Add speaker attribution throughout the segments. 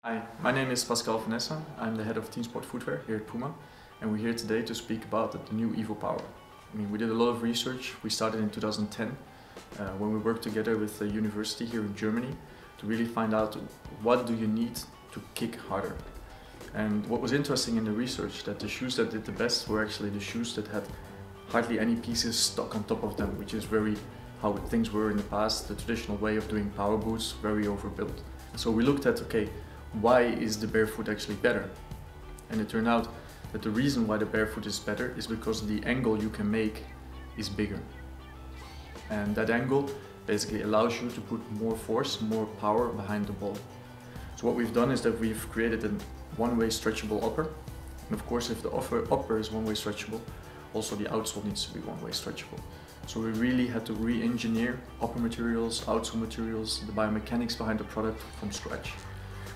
Speaker 1: Hi, my name is Pascal VanEssen. I'm the head of Team Sport Footwear here at Puma, and we're here today to speak about the new evoPOWER. We did a lot of research. We started in 2010 when we worked together with a university here in Germany to really find out what do you need to kick harder. And what was interesting in the research that the shoes that did the best were actually the shoes that had hardly any pieces stuck on top of them, which is very how things were in the past, the traditional way of doing power boots, very overbuilt. So we looked at, okay, why is the barefoot actually better? And it turned out that the reason why the barefoot is better is because the angle you can make is bigger. And that angle basically allows you to put more force, more power behind the ball. So what we've done is that we've created a one-way stretchable upper. And of course, if the upper is one-way stretchable, also the outsole needs to be one-way stretchable. So we really had to re-engineer upper materials, outsole materials, the biomechanics behind the product from scratch.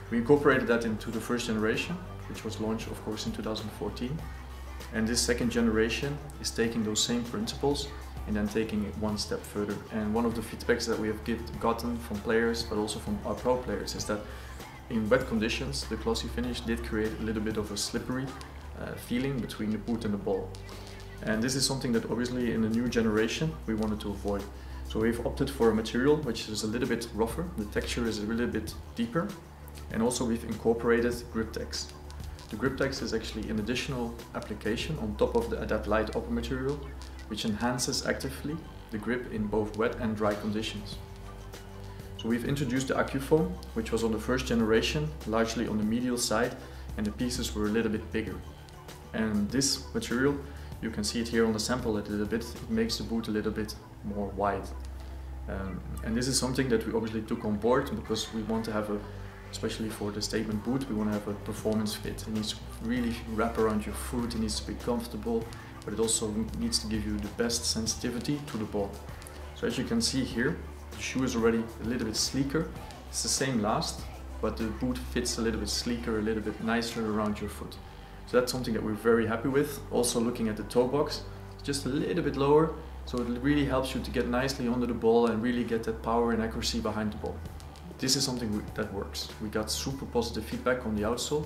Speaker 1: We incorporated that into the first generation, which was launched of course in 2014. And this second generation is taking those same principles and then taking it one step further. And one of the feedbacks that we have gotten from players, but also from our pro players, is that in wet conditions, the glossy finish did create a little bit of a slippery feeling between the boot and the ball. And this is something that obviously in the new generation we wanted to avoid. So we've opted for a material which is a little bit rougher, the texture is a little bit deeper, and also we've incorporated GripTex. The GripTex is actually an additional application on top of that light upper material, which enhances actively the grip in both wet and dry conditions. So we've introduced the AccuFoam, which was on the first generation, largely on the medial side, and the pieces were a little bit bigger. And this material, you can see it here on the sample a little bit, it makes the boot a little bit more wide. And this is something that we obviously took on board because we want to have especially for the statement boot, we want to have a performance fit. It needs to really wrap around your foot, it needs to be comfortable, but it also needs to give you the best sensitivity to the ball. So as you can see here, the shoe is already a little bit sleeker. It's the same last, but the boot fits a little bit sleeker, a little bit nicer around your foot. So that's something that we're very happy with. Also looking at the toe box, it's just a little bit lower, so it really helps you to get nicely under the ball and really get that power and accuracy behind the ball. This is something that works. We got super positive feedback on the outsole.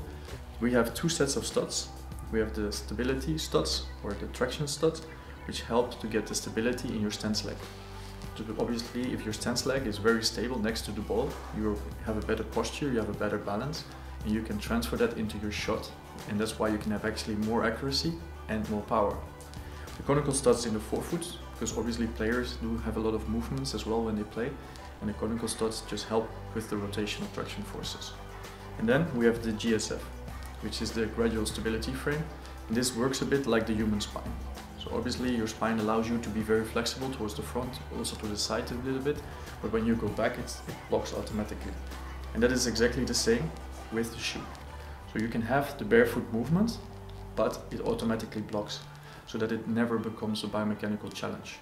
Speaker 1: We have two sets of studs. We have the stability studs or the traction studs, which help to get the stability in your stance leg. Obviously, if your stance leg is very stable next to the ball, you have a better posture, you have a better balance, and you can transfer that into your shot. And that's why you can have actually more accuracy and more power. The conical studs in the forefoot, because obviously players do have a lot of movements as well when they play, and the conical studs just help with the rotational traction forces. And then we have the GSF, which is the Gradual Stability Frame. And this works a bit like the human spine. So obviously your spine allows you to be very flexible towards the front, also to the side a little bit, but when you go back it blocks automatically. And that is exactly the same with the shoe. So you can have the barefoot movement, but it automatically blocks so that it never becomes a biomechanical challenge.